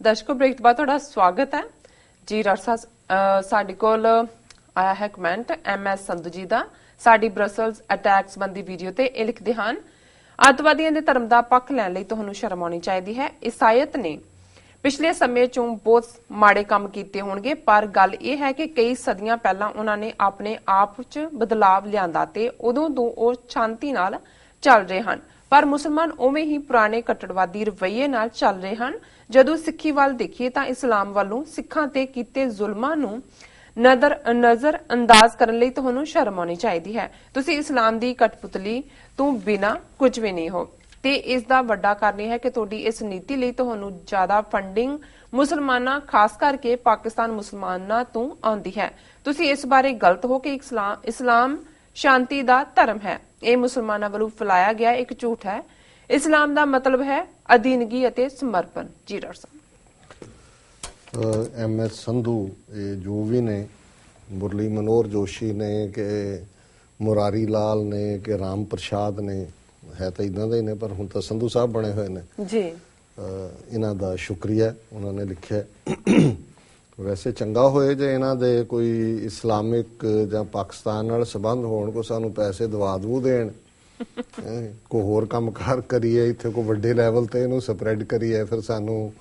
ਦਰਸ਼ਕੋ break ਤੋਂ ਬਾਅਦ ਤੁਹਾਡਾ ਸਵਾਗਤ ਹੈ ਜੀ। ਰਰਸਾ ਸਾਡੇ ਕੋਲ ਆਇਆ ਹੈ ਕਮੈਂਟ MS ਸੰਧੂ ਜੀ ਦਾ। ਸਾਡੀ ਬ੍ਰਸਲਸ ਅਟੈਕ ਸੰਬੰਧੀ ਵੀਡੀਓ ਤੇ ਇਹ ਲਿਖਦੇ ਹਨ, ਅੱਤਵਾਦੀਆਂ ਦੇ ਧਰਮ ਦਾ ਪੱਖ ਲੈਣ ਲਈ ਤੁਹਾਨੂੰ ਸ਼ਰਮ ਆਉਣੀ ਚਾਹੀਦੀ ਹੈ। ਈਸਾਈਅਤ ਨੇ ਪਿਛਲੇ ਸਮੇਂ ਚੋਂ ਬਹੁਤ ਮਾੜੇ ਕੰਮ ਕੀਤੇ ਹੋਣਗੇ, ਪਰ ਗੱਲ ਇਹ ਹੈ ਕਿ ਕਈ ਸਦੀਆਂ ਪਹਿਲਾਂ ਉਹਨਾਂ ਨੇ ਆਪਣੇ ਆਪ 'ਚ ਬਦਲਾਵ ਲਿਆਂਦਾ ਤੇ ਉਦੋਂ ਤੋਂ ਉਹ ਸ਼ਾਂਤੀ ਨਾਲ ਚੱਲ ਰਹੇ ਹਨ। ਪਰ ਮੁਸਲਮਾਨ ਉਵੇਂ ਹੀ ਪੁਰਾਣੇ ਕੱਟੜਵਾਦੀ ਰਵੱਈਏ ਨਾਲ ਚੱਲ ਰਹੇ ਹਨ। ਜਦੋਂ ਸਿੱਖੀ ਵੱਲ ਦੇਖੀਏ ਤਾਂ ਇਸਲਾਮ ਵੱਲੋਂ ਸਿੱਖਾਂ ਤੇ ਕੀਤੇ ਜ਼ੁਲਮਾਂ ਨੂੰ ਨਜ਼ਰ ਅੰਦਾਜ਼ ਕਰਨ ਲਈ ਤੁਹਾਨੂੰ ਸ਼ਰਮ ਆਉਣੀ ਚਾਹੀਦੀ ਹੈ। ਤੁਸੀਂ ਇਸਲਾਮ ਦੀ ਕਠਪੁਤਲੀ ਤੋਂ ਬਿਨਾਂ ਕੁਝ ਵੀ ਨਹੀਂ ਹੋ ਤੇ ਇਸ ਦਾ ਵੱਡਾ ਕਾਰਨ ਇਹ ਹੈ ਕਿ ਤੁਹਾਡੀ ਇਸ ਨੀਤੀ ਲਈ ਤੁਹਾਨੂੰ ਜ਼ਿਆਦਾ ਫੰਡਿੰਗ ਮੁਸਲਮਾਨਾਂ ਖਾਸ ਕਰਕੇ ਪਾਕਿਸਤਾਨ ਮੁਸਲਮਾਨਾਂ ਤੋਂ ਆਉਂਦੀ ਹੈ। ਤੁਸੀਂ ਇਸ ਬਾਰੇ ਗਲਤ ਹੋ ਕਿ ਇਸਲਾਮ ਸ਼ਾਂਤੀ ਦਾ ਧਰਮ ਹੈ। ਇਹ ਮੁਸਲਮਾਨਾਂ ਵੱਲੋਂ ਫੈਲਾਇਆ ਗਿਆ ਇੱਕ ਝੂਠ ਹੈ। ਇਸਲਾਮ ਦਾ ਮਤਲਬ ਹੈ ਅਧੀਨਗੀ ਅਤੇ ਸਮਰਪਣ। ਜੀ ਡਾਕਟਰ ਸਾਹਿਬ। MS ਸੰਧੂ ਜੋ ਵੀ ਨੇ, ਮੁਰਲੀ ਮਨੋਹਰ ਜੋਸ਼ੀ ਨੇ ਕਿ ਮੁਰਾਰੀ ਲਾਲ ਨੇ ਕਿ ਰਾਮ ਪ੍ਰਸ਼ਾਦ ਨੇ, ਹੈ ਤਾਂ ਇਦਾਂ ਦੇ ਹੀ ਨੇ, ਪਰ ਹੁਣ ਤਾਂ ਸੰਧੂ ਸਾਹਿਬ ਬਣੇ ਹੋਏ ਨੇ ਜੀ। ਇਹਨਾਂ ਦਾ ਸ਼ੁਕਰੀਆ, ਉਹਨਾਂ ਨੇ ਲਿਖਿਆ। ਵੈਸੇ ਚੰਗਾ ਹੋਏ ਜੇ ਇਹਨਾਂ ਦੇ ਕੋਈ ਇਸਲਾਮਿਕ ਜਾਂ ਪਾਕਿਸਤਾਨ ਨਾਲ ਸੰਬੰਧ ਹੋਣ, ਕੋ ਸਾਨੂੰ ਪੈਸੇ ਦਵਾ ਦਵੂ ਦੇਣ, ਕੋਈ ਹੋਰ ਕੰਮਕਾਰ ਕਰੀਏ ਇੱਥੇ, ਕੋਈ ਵੱਡੇ ਲੈਵਲ ਤੇ ਇਹਨੂੰ ਸਪਰੈਡ ਕਰੀਏ, ਫਿਰ ਸਾਨੂੰ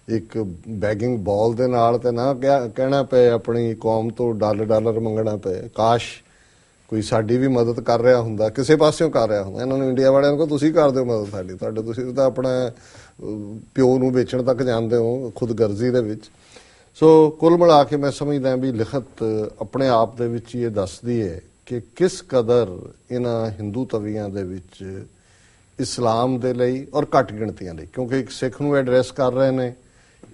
ਇੱਕ ਬੈਗਿੰਗ ਬਾਲ ਦੇ ਨਾਲ ਤੇ ਨਾ ਕਹਿਣਾ ਪਏ ਆਪਣੀ ਕੌਮ ਤੋਂ ਡਾਲਰ ਮੰਗਣਾ ਪਏ। ਕਾਸ਼ ਕੋਈ ਸਾਡੀ ਵੀ ਮਦਦ ਕਰ ਰਿਹਾ ਹੁੰਦਾ, ਕਿਸੇ ਪਾਸਿਓਂ ਕਰ ਰਿਹਾ ਹੁੰਦਾ। ਇਹਨਾਂ ਨੂੰ ਇੰਡੀਆ ਵਾਲਿਆਂ ਨੂੰ ਤੁਸੀਂ ਕਰ ਦਿਓ ਮਦਦ ਸਾਡੀ, ਤੁਸੀਂ ਤਾਂ ਆਪਣਾ ਪਿਓ ਨੂੰ ਵੇਚਣ ਤੱਕ ਜਾਂਦੇ ਹੋ ਖੁਦਗਰਜ਼ੀ ਦੇ ਵਿੱਚ। ਸੋ ਕੁੱਲ ਮਿਲਾ ਕੇ ਮੈਂ ਸਮਝਦਾ ਵੀ ਲਿਖਤ ਆਪਣੇ ਆਪ ਦੇ ਵਿੱਚ ਇਹ ਦੱਸਦੀ ਹੈ ਕਿ ਕਿਸ ਕਦਰ ਇਹਨਾਂ ਹਿੰਦੂ ਤਵੀਆਂ ਦੇ ਵਿੱਚ ਇਸਲਾਮ ਦੇ ਲਈ ਔਰ ਘੱਟ ਗਿਣਤੀਆਂ ਲਈ, ਕਿਉਂਕਿ ਇੱਕ ਸਿੱਖ ਨੂੰ ਐਡਰੈਸ ਕਰ ਰਹੇ ਨੇ,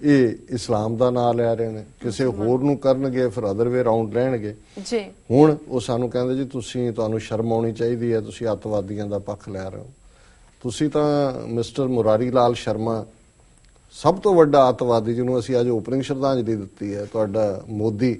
ਇਹ ਇਸਲਾਮ ਦਾ ਨਾਂ ਲੈ ਰਹੇ ਨੇ, ਕਿਸੇ ਹੋਰ ਨੂੰ ਕਰਨਗੇ ਫਿਰ ਅਦਰ ਵੇ ਰਾਉਂਡ ਲੈਣਗੇ ਜੀ। ਹੁਣ ਉਹ ਸਾਨੂੰ ਕਹਿੰਦੇ ਜੀ ਤੁਹਾਨੂੰ ਸ਼ਰਮ ਆਉਣੀ ਚਾਹੀਦੀ ਹੈ, ਤੁਸੀਂ ਅੱਤਵਾਦੀਆਂ ਦਾ ਪੱਖ ਲੈ ਰਹੇ ਹੋ। ਤੁਸੀਂ ਤਾਂ ਮਿਸਟਰ ਮੁਰਾਰੀ ਲਾਲ ਸ਼ਰਮਾ, ਸਭ ਤੋਂ ਵੱਡਾ ਅੱਤਵਾਦੀ ਜਿਹਨੂੰ ਅਸੀਂ ਅੱਜ ਓਪਨਿੰਗ ਸ਼ਰਧਾਂਜਲੀ ਦਿੱਤੀ ਹੈ, ਤੁਹਾਡਾ ਮੋਦੀ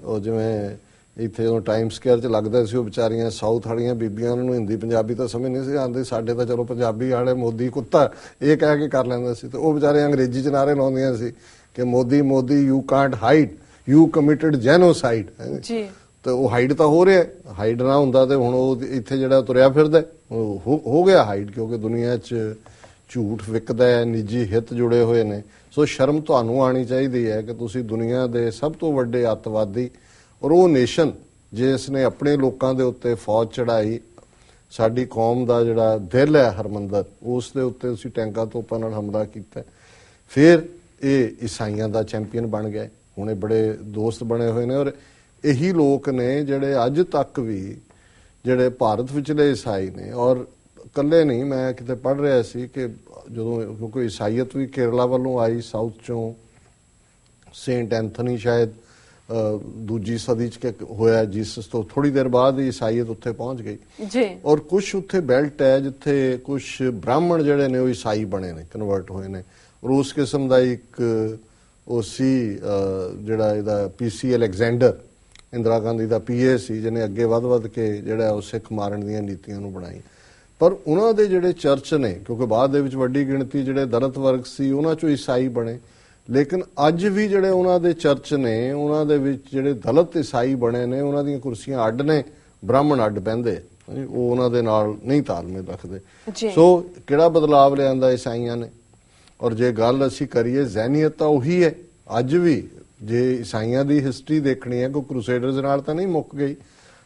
ਉਹ ਜਿਵੇਂ ਇੱਥੇ ਜਦੋਂ ਟਾਈਮ ਸਕੁਏਅਰ 'ਚ ਲੱਗਦਾ ਸੀ, ਉਹ ਵਿਚਾਰੀਆਂ ਸਾਊਥ ਵਾਲੀਆਂ ਬੀਬੀਆਂ, ਉਹਨਾਂ ਨੂੰ ਹਿੰਦੀ ਪੰਜਾਬੀ ਤਾਂ ਸਮਝ ਨਹੀਂ ਸੀ ਆਉਂਦੀ, ਸਾਡੇ ਤਾਂ ਚਲੋ ਪੰਜਾਬੀ ਵਾਲੇ ਮੋਦੀ ਕੁੱਤਾ ਇਹ ਕਹਿ ਕੇ ਕਰ ਲੈਂਦੇ ਸੀ, ਤੇ ਉਹ ਵਿਚਾਰੇ ਅੰਗਰੇਜ਼ੀ 'ਚ ਨਾਅਰੇ ਲਾਉਂਦੀਆਂ ਸੀ ਕਿ Modi you Kant hide, you committed genocide ਜੀ। ਤੇ ਉਹ ਹਾਈਡ ਤਾਂ ਹੋ ਰਿਹਾ, ਹਾਈਡ ਨਾ ਹੁੰਦਾ ਤੇ ਹੁਣ ਉਹ ਇੱਥੇ ਜਿਹੜਾ ਤੁਰਿਆ ਫਿਰਦਾ ਹੋ ਗਿਆ ਹਾਈਡ, ਕਿਉਂਕਿ ਦੁਨੀਆ 'ਚ ਝੂਠ ਵਿਕਦਾ ਹੈ, ਨਿੱਜੀ ਹਿੱਤ ਜੁੜੇ ਹੋਏ ਨੇ। ਸੋ ਸ਼ਰਮ ਤੁਹਾਨੂੰ ਆਉਣੀ ਚਾਹੀਦੀ ਹੈ ਕਿ ਤੁਸੀਂ ਦੁਨੀਆ ਦੇ ਸਭ ਤੋਂ ਵੱਡੇ ਅੱਤਵਾਦੀ ਔਰ ਉਹ ਨੇਸ਼ਨ ਜਿਸ ਨੇ ਆਪਣੇ ਲੋਕਾਂ ਦੇ ਉੱਤੇ ਫੌਜ ਚੜਾਈ, ਸਾਡੀ ਕੌਮ ਦਾ ਜਿਹੜਾ ਦਿਲ ਹੈ ਹਰਮੰਦਰ, ਉਸ ਦੇ ਉੱਤੇ ਤੁਸੀਂ ਟੈਂਕਾਂ ਤੋਪਾਂ ਨਾਲ ਹਮਲਾ ਕੀਤਾ, ਫਿਰ ਇਹ ਈਸਾਈਆਂ ਦਾ ਚੈਂਪੀਅਨ ਬਣ ਗਏ। ਹੁਣ ਇਹ ਬੜੇ ਦੋਸਤ ਬਣੇ ਹੋਏ ਨੇ ਔਰ ਇਹੀ ਲੋਕ ਨੇ ਜਿਹੜੇ ਅੱਜ ਤੱਕ ਵੀ ਜਿਹੜੇ ਭਾਰਤ ਵਿਚਲੇ ਈਸਾਈ ਨੇ, ਔਰ ਇਕੱਲੇ ਨਹੀਂ, ਮੈਂ ਕਿਤੇ ਪੜ੍ਹ ਰਿਹਾ ਸੀ ਕਿ ਜਦੋਂ, ਕਿਉਂਕਿ ਈਸਾਈਅਤ ਵੀ ਕੇਰਲਾ ਵੱਲੋਂ ਆਈ, ਸਾਊਥ ਚੋਂ ਸੇਂਟ ਐਂਥਨੀ ਸ਼ਾਇਦ ਦੂਜੀ ਸਦੀ 'ਚ ਹੋਇਆ, ਜੀਸਸ ਤੋਂ ਥੋੜੀ ਦੇਰ ਬਾਅਦ ਹੀ ਈਸਾਈਅਤ ਉੱਥੇ ਪਹੁੰਚ ਗਈ ਜੀ। ਔਰ ਕੁਛ ਉੱਥੇ ਬੈਲਟ ਹੈ ਜਿੱਥੇ ਕੁਛ ਬ੍ਰਾਹਮਣ ਜਿਹੜੇ ਨੇ ਉਹ ਈਸਾਈ ਬਣੇ ਨੇ, ਕਨਵਰਟ ਹੋਏ ਨੇ। ਔਰ ਉਸ ਕਿਸਮ ਦਾ ਇੱਕ ਉਹ ਸੀ ਜਿਹੜਾ ਇਹਦਾ PC ਅਲੈਗਜ਼ੈਂਡਰ, ਇੰਦਰਾ ਗਾਂਧੀ ਦਾ PA ਸੀ, ਜਿਹਨੇ ਅੱਗੇ ਵੱਧ ਕੇ ਜਿਹੜਾ ਉਹ ਸਿੱਖ ਮਾਰਨ ਦੀਆਂ ਨੀਤੀਆਂ ਨੂੰ ਬਣਾਈ। ਪਰ ਉਹਨਾਂ ਦੇ ਜਿਹੜੇ ਚਰਚ ਨੇ, ਕਿਉਂਕਿ ਬਾਅਦ ਦੇ ਵਿੱਚ ਵੱਡੀ ਗਿਣਤੀ ਜਿਹੜੇ ਦਲਿਤ ਵਰਗ ਸੀ ਉਹਨਾਂ 'ਚੋਂ ਈਸਾਈ ਬਣੇ, ਲੇਕਿਨ ਅੱਜ ਵੀ ਜਿਹੜੇ ਉਹਨਾਂ ਦੇ ਚਰਚ ਨੇ, ਉਹਨਾਂ ਦੇ ਵਿੱਚ ਜਿਹੜੇ ਦਲਿਤ ਈਸਾਈ ਬਣੇ ਨੇ, ਉਹਨਾਂ ਦੀਆਂ ਕੁਰਸੀਆਂ ਅੱਡ ਨੇ, ਬ੍ਰਾਹਮਣ ਅੱਡ ਬਹਿੰਦੇ, ਉਹ ਉਹਨਾਂ ਦੇ ਨਾਲ ਨਹੀਂ ਤਾਲਮੇਲ ਰੱਖਦੇ। ਸੋ ਕਿਹੜਾ ਬਦਲਾਵ ਲਿਆਂਦਾ ਈਸਾਈਆਂ ਨੇ? ਔਰ ਜੇ ਗੱਲ ਅਸੀਂ ਕਰੀਏ ਜ਼ਹਿਨੀਅਤ ਤਾਂ ਉਹੀ ਹੈ ਅੱਜ ਵੀ। ਜੇ ਈਸਾਈਆਂ ਦੀ ਹਿਸਟਰੀ ਦੇਖਣੀ ਹੈ, ਕੋਈ ਕਰੂਸੇਡਰਸ ਨਾਲ ਤਾਂ ਨਹੀਂ ਮੁੱਕ ਗਈ।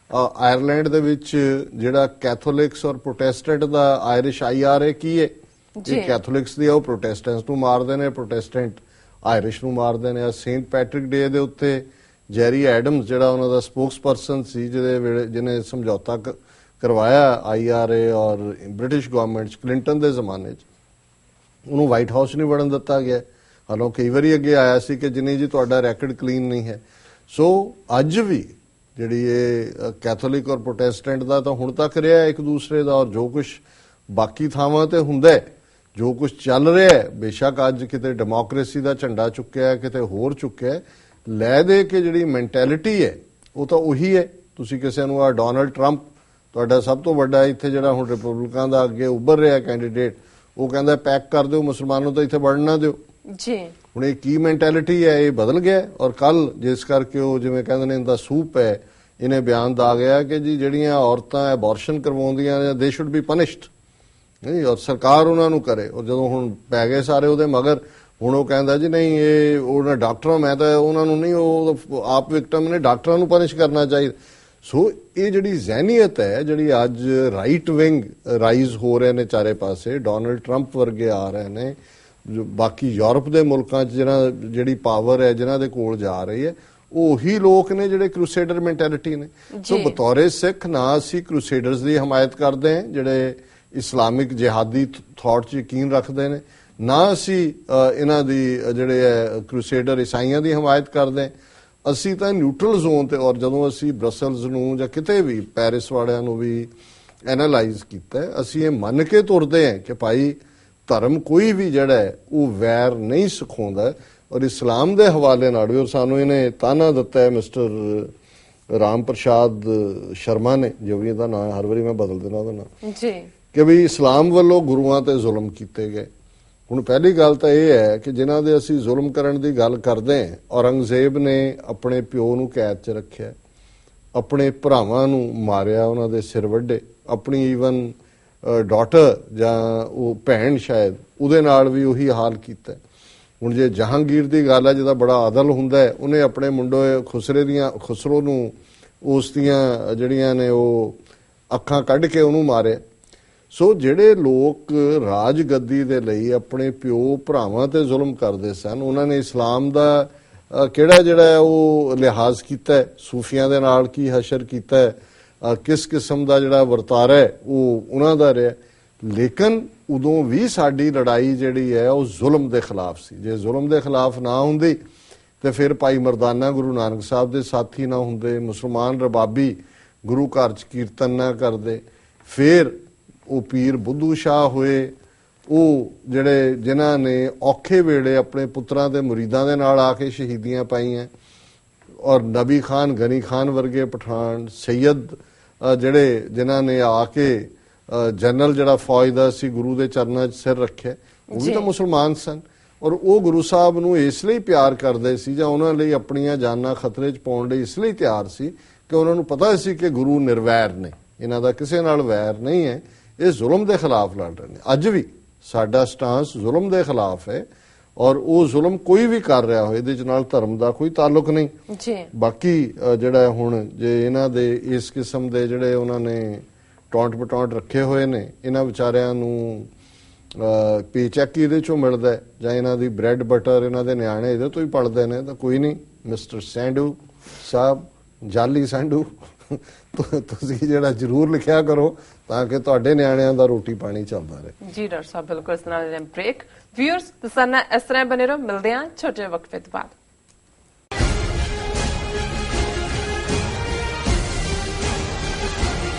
ਆਇਰਲੈਂਡ ਦੇ ਵਿੱਚ ਜਿਹੜਾ ਕੈਥੋਲਿਕਸ ਔਰ ਪ੍ਰੋਟੈਸਟੈਂਟ ਦਾ ਆਇਰਿਸ਼ IRA ਕੀ ਹੈ? ਇਹ ਕੈਥੋਲਿਕਸ ਦੀ ਉਹ ਪ੍ਰੋਟੈਸਟੈਂਟਸ ਨੂੰ ਮਾਰਦੇ ਨੇ, ਪ੍ਰੋਟੈਸਟੈਂਟ ਆਇਰਿਸ਼ ਨੂੰ ਮਾਰਦੇ ਨੇ। ਸੇਂਟ ਪੈਟਰਿਕ ਡੇ ਦੇ ਉੱਤੇ ਜੈਰੀ ਐਡਮਸ ਜਿਹੜਾ ਉਹਨਾਂ ਦਾ ਸਪੋਕਸਪਰਸਨ ਸੀ, ਜਿਹਨੇ ਸਮਝੌਤਾ ਕਰਵਾਇਆ IRA ਔਰ ਬ੍ਰਿਟਿਸ਼ ਗਵਰਨਮੈਂਟ 'ਚ ਕਲਿੰਟਨ ਦੇ ਜ਼ਮਾਨੇ 'ਚ, ਉਹਨੂੰ ਵਾਈਟ ਹਾਊਸ ਨਹੀਂ ਵੜਨ ਦਿੱਤਾ ਗਿਆ। ਹਾਲਾਂ ਕਈ ਵਾਰੀ ਅੱਗੇ ਆਇਆ ਸੀ ਕਿ ਜਿੰਨੀ ਜੀ ਤੁਹਾਡਾ ਰੈਕਡ ਕਲੀਨ ਨਹੀਂ ਹੈ। ਸੋ ਅੱਜ ਵੀ ਜਿਹੜੀ ਇਹ ਕੈਥੋਲਿਕ ਔਰ ਪ੍ਰੋਟੈਸਟੈਂਟ ਦਾ ਤਾਂ ਹੁਣ ਤੱਕ ਰਿਹਾ ਇੱਕ ਦੂਸਰੇ ਦਾ, ਔਰ ਜੋ ਕੁਛ ਬਾਕੀ ਥਾਵਾਂ ਤੇ ਹੁੰਦਾ ਹੈ, ਜੋ ਕੁਛ ਚੱਲ ਰਿਹਾ ਹੈ, ਬੇਸ਼ੱਕ ਅੱਜ ਕਿਤੇ ਡੈਮੋਕ੍ਰੇਸੀ ਦਾ ਝੰਡਾ ਚੁੱਕਿਆ, ਕਿਤੇ ਹੋਰ ਚੁੱਕਿਆ, ਲੈ ਦੇ ਕੇ ਜਿਹੜੀ ਮੈਂਟੈਲਿਟੀ ਹੈ ਉਹ ਤਾਂ ਉਹੀ ਹੈ। ਤੁਸੀਂ ਕਿਸੇ ਨੂੰ ਆ ਡੋਨਲਡ ਟਰੰਪ ਤੁਹਾਡਾ ਸਭ ਤੋਂ ਵੱਡਾ ਇੱਥੇ ਜਿਹੜਾ ਹੁਣ ਰਿਪਬਲਿਕਾਂ ਦਾ ਅੱਗੇ ਉੱਭਰ ਰਿਹਾ ਕੈਂਡੀਡੇਟ, ਉਹ ਕਹਿੰਦਾ ਪੈਕ ਕਰ ਦਿਓ ਮੁਸਲਮਾਨ ਨੂੰ ਤਾਂ ਇੱਥੇ ਵੜਨ ਨਾ ਦਿਓ। ਜੀ ਹੁਣ ਇਹ ਕੀ ਮੈਂਟੈਲਿਟੀ ਹੈ, ਇਹ ਬਦਲ ਗਿਆ ਔਰ ਕੱਲ ਜਿਸ ਕਰਕੇ ਉਹ ਜਿਵੇਂ ਕਹਿੰਦੇ ਨੇ ਇਹਦਾ ਸੂਪ ਹੈ, ਇਹਨੇ ਬਿਆਨ ਦਾ ਗਿਆ ਕਿ ਜੀ ਜਿਹੜੀਆਂ ਔਰਤਾਂ ਐਬੋਰਸ਼ਨ ਕਰਵਾਉਂਦੀਆਂ ਨੇ ਦੇ ਸ਼ੁੱਡ ਬੀ ਪਨਿਸ਼ਡ ਨਹੀਂ, ਔਰ ਸਰਕਾਰ ਉਹਨਾਂ ਨੂੰ ਕਰੇ। ਔਰ ਜਦੋਂ ਹੁਣ ਪੈ ਗਏ ਸਾਰੇ ਉਹਦੇ ਮਗਰ, ਹੁਣ ਉਹ ਕਹਿੰਦਾ ਜੀ ਨਹੀਂ ਇਹ ਉਹਨਾਂ ਡਾਕਟਰਾਂ, ਮੈਂ ਤਾਂ ਉਹਨਾਂ ਨੂੰ ਨਹੀਂ, ਉਹ ਆਪ ਵਿਕਟਮ ਨੇ, ਡਾਕਟਰਾਂ ਨੂੰ ਪਨਿਸ਼ ਕਰਨਾ ਚਾਹੀਦਾ। ਸੋ ਇਹ ਜਿਹੜੀ ਜ਼ਹਿਨੀਅਤ ਹੈ, ਜਿਹੜੀ ਅੱਜ ਰਾਈਟ ਵਿੰਗ ਰਾਈਜ਼ ਹੋ ਰਹੇ ਨੇ ਚਾਰੇ ਪਾਸੇ, ਡੋਨਲਡ ਟਰੰਪ ਵਰਗੇ ਆ ਰਹੇ ਨੇ, ਜੋ ਬਾਕੀ ਯੂਰਪ ਦੇ ਮੁਲਕਾਂ 'ਚ ਜਿਹੜੀ ਪਾਵਰ ਹੈ ਜਿਨ੍ਹਾਂ ਦੇ ਕੋਲ ਜਾ ਰਹੀ ਹੈ, ਉਹੀ ਲੋਕ ਨੇ ਜਿਹੜੇ ਕਰੂਸੇਡਰ ਮੈਂਟੈਲਿਟੀ ਨੇ। ਸੋ ਬਤੌਰੇ ਸਿੱਖ ਨਾ ਅਸੀਂ ਕਰੂਸੇਡਰਸ ਦੀ ਹਮਾਇਤ ਕਰਦੇ ਹਾਂ ਜਿਹੜੇ ਇਸਲਾਮਿਕ ਜਿਹਾਦੀ ਥਾਟ 'ਚ ਯਕੀਨ ਰੱਖਦੇ ਨੇ, ਨਾ ਅਸੀਂ ਇਹਨਾਂ ਦੀ ਜਿਹੜੇ ਹੈ ਕਰੂਸੇਡਰ ਈਸਾਈਆਂ ਦੀ ਹਮਾਇਤ ਕਰਦੇ ਹਾਂ। ਅਸੀਂ ਤਾਂ ਨਿਊਟਰਲ ਜ਼ੋਨ ਤੇ, ਔਰ ਜਦੋਂ ਅਸੀਂ ਬ੍ਰਸਲਸ ਨੂੰ ਜਾਂ ਕਿਤੇ ਵੀ ਪੈਰਿਸ ਵਾਲਿਆਂ ਨੂੰ ਵੀ ਐਨਾਲਾਈਜ਼ ਕੀਤਾ, ਅਸੀਂ ਇਹ ਮੰਨ ਕੇ ਤੁਰਦੇ ਹਾਂ ਕਿ ਭਾਈ ਧਰਮ ਕੋਈ ਵੀ ਜਿਹੜਾ ਹੈ ਉਹ ਵੈਰ ਨਹੀਂ ਸਿਖਾਉਂਦਾ। ਔਰ ਇਸਲਾਮ ਦੇ ਹਵਾਲੇ ਨਾਲ ਵੀ, ਔਰ ਸਾਨੂੰ ਇਹਨੇ ਤਾਨਾ ਦਿੱਤਾ ਹੈ ਮਿਸਟਰ ਰਾਮ ਪ੍ਰਸਾਦ ਸ਼ਰਮਾ ਨੇ, ਜੋ ਵੀ ਇਹਦਾ ਨਾਂ ਹਰ ਵਾਰੀ ਮੈਂ ਬਦਲ ਦੇਣਾ ਉਹਦਾ ਨਾਂ ਜੀ, ਕਿ ਵੀ ਇਸਲਾਮ ਵੱਲੋਂ ਗੁਰੂਆਂ ਤੇ ਜ਼ੁਲਮ ਕੀਤੇ ਗਏ। ਹੁਣ ਪਹਿਲੀ ਗੱਲ ਤਾਂ ਇਹ ਹੈ ਕਿ ਜਿਨ੍ਹਾਂ ਦੇ ਅਸੀਂ ਜ਼ੁਲਮ ਕਰਨ ਦੀ ਗੱਲ ਕਰਦੇ ਹਾਂ, ਔਰੰਗਜ਼ੇਬ ਨੇ ਆਪਣੇ ਪਿਓ ਨੂੰ ਕੈਦ 'ਚ ਰੱਖਿਆ, ਆਪਣੇ ਭਰਾਵਾਂ ਨੂੰ ਮਾਰਿਆ, ਉਹਨਾਂ ਦੇ ਸਿਰ ਵੱਢੇ, ਆਪਣੀ ਈਵਨ ਡਾਟਰ ਜਾਂ ਉਹ ਭੈਣ ਸ਼ਾਇਦ ਉਹਦੇ ਨਾਲ ਵੀ ਉਹੀ ਹਾਲ ਕੀਤਾ। ਹੁਣ ਜੇ ਜਹਾਂਗੀਰ ਦੀ ਗੱਲ ਹੈ, ਜਿਹਦਾ ਬੜਾ ਆਦਲ ਹੁੰਦਾ ਹੈ, ਉਹਨੇ ਆਪਣੇ ਮੁੰਡੇ ਖੁਸਰੋ ਨੂੰ ਉਸ ਦੀਆਂ ਜਿਹੜੀਆਂ ਨੇ ਉਹ ਅੱਖਾਂ ਕੱਢ ਕੇ ਉਹਨੂੰ ਮਾਰਿਆ। ਸੋ ਜਿਹੜੇ ਲੋਕ ਰਾਜ ਗੱਦੀ ਦੇ ਲਈ ਆਪਣੇ ਪਿਓ ਭਰਾਵਾਂ ਤੇ ਜ਼ੁਲਮ ਕਰਦੇ ਸਨ, ਉਹਨਾਂ ਨੇ ਇਸਲਾਮ ਦਾ ਕਿਹੜਾ ਜਿਹੜਾ ਹੈ ਉਹ ਲਿਹਾਜ਼ ਕੀਤਾ, ਸੂਫੀਆਂ ਦੇ ਨਾਲ ਕੀ ਹਸ਼ਰ ਕੀਤਾ, ਕਿਸ ਕਿਸਮ ਦਾ ਜਿਹੜਾ ਵਰਤਾਰਾ ਹੈ ਉਹ ਉਹਨਾਂ ਦਾ ਰਿਹਾ। ਲੇਕਿਨ ਉਦੋਂ ਵੀ ਸਾਡੀ ਲੜਾਈ ਜਿਹੜੀ ਹੈ ਉਹ ਜ਼ੁਲਮ ਦੇ ਖਿਲਾਫ ਸੀ। ਜੇ ਜ਼ੁਲਮ ਦੇ ਖਿਲਾਫ ਨਾ ਹੁੰਦੀ ਤੇ ਫਿਰ ਭਾਈ ਮਰਦਾਨਾ ਗੁਰੂ ਨਾਨਕ ਸਾਹਿਬ ਦੇ ਸਾਥੀ ਨਾ ਹੁੰਦੇ, ਮੁਸਲਮਾਨ ਰਬਾਬੀ ਗੁਰੂ ਘਰ 'ਚ ਕੀਰਤਨ ਨਾ ਕਰਦੇ, ਫਿਰ ਉਹ ਪੀਰ ਬੁੱਧੂ ਸ਼ਾਹ ਹੋਏ, ਉਹ ਜਿਹੜੇ ਜਿਨ੍ਹਾਂ ਨੇ ਔਖੇ ਵੇਲੇ ਆਪਣੇ ਪੁੱਤਰਾਂ ਦੇ ਮੁਰੀਦਾਂ ਦੇ ਨਾਲ ਆ ਕੇ ਸ਼ਹੀਦੀਆਂ ਪਾਈਆਂ, ਔਰ ਨਬੀ ਖਾਨ ਗਨੀ ਖਾਨ ਵਰਗੇ ਪਠਾਨ, ਸੈਯਦ ਜਿਹੜੇ ਜਿਨ੍ਹਾਂ ਨੇ ਆ ਕੇ ਜਨਰਲ ਜਿਹੜਾ ਫੌਜ ਦਾ ਸੀ ਗੁਰੂ ਦੇ ਚਰਨਾਂ 'ਚ ਸਿਰ ਰੱਖਿਆ, ਉਹ ਵੀ ਤਾਂ ਮੁਸਲਮਾਨ ਸਨ। ਔਰ ਉਹ ਗੁਰੂ ਸਾਹਿਬ ਨੂੰ ਇਸ ਲਈ ਪਿਆਰ ਕਰਦੇ ਸੀ ਜਾਂ ਉਹਨਾਂ ਲਈ ਆਪਣੀਆਂ ਜਾਨਾਂ ਖਤਰੇ 'ਚ ਪਾਉਣ ਲਈ ਇਸ ਲਈ ਤਿਆਰ ਸੀ ਕਿ ਉਹਨਾਂ ਨੂੰ ਪਤਾ ਸੀ ਕਿ ਗੁਰੂ ਨਿਰਵੈਰ ਨੇ, ਇਹਨਾਂ ਦਾ ਕਿਸੇ ਨਾਲ ਵੈਰ ਨਹੀਂ ਹੈ, ਇਹ ਜ਼ੁਲਮ ਦੇ ਖਿਲਾਫ ਲੜ ਰਹੇ ਨੇ। ਅੱਜ ਵੀ ਸਾਡਾ ਸਟਾਂਸ ਜ਼ੁਲਮ ਦੇ ਖਿਲਾਫ ਹੈ, ਔਰ ਉਹ ਜ਼ੁਲਮ ਕੋਈ ਵੀ ਕਰ ਰਿਹਾ ਹੋਏ, ਇਹਦੇ ਨਾਲ ਧਰਮ ਦਾ ਕੋਈ ਤਾਲੁਕ ਨਹੀਂ ਜੀ। ਬਾਕੀ ਜਿਹੜਾ ਹੁਣ ਜੇ ਇਹਨਾਂ ਦੇ ਇਸ ਕਿਸਮ ਦੇ ਜਿਹੜੇ ਉਹਨਾਂ ਨੇ ਟੌਂਟ ਪਟੌਂਟ ਰੱਖੇ ਹੋਏ ਨੇ, ਇਹਨਾਂ ਵਿਚਾਰਿਆਂ ਨੂੰ ਪੇਚੈਕ ਇਹਦੇ ਚੋਂ ਮਿਲਦਾ ਜਾਂ ਇਹਨਾਂ ਦੀ ਬ੍ਰੈਡ ਬਟਰ ਇਹਨਾਂ ਦੇ ਨਿਆਣੇ ਇਹਦੇ ਤੋਂ ਹੀ ਪਲਦੇ ਨੇ, ਤਾਂ ਕੋਈ ਨਹੀਂ ਮਿਸਟਰ ਸੈਂਡੂ ਸਾਹਿਬ, ਜਾਲੀ ਸੈਂਡੂ, ਤੁਸੀਂ ਜਿਹੜਾ ਜ਼ਰੂਰ ਲਿਖਿਆ ਕਰੋ ਤਾਂ ਕਿ ਤੁਹਾਡੇ ਨਿਆਣਿਆਂ ਦਾ ਰੋਟੀ ਪਾਣੀ ਚੱਲਦਾ ਰਹੇ। ਜੀ ਡਾਕਟਰ ਸਾਹਿਬ, ਬਿਲਕੁਲ ਇਸ ਨਾਲ ਬ੍ਰੇਕ। ਵਿਊਅਰਸ, ਤੁਸੀਂ ਇਸ ਤਰ੍ਹਾਂ ਬਣੇ ਰਹੋ, ਮਿਲਦੇ ਹਾਂ ਛੋਟੇ ਵਕਫੇ ਤੋਂ ਬਾਅਦ।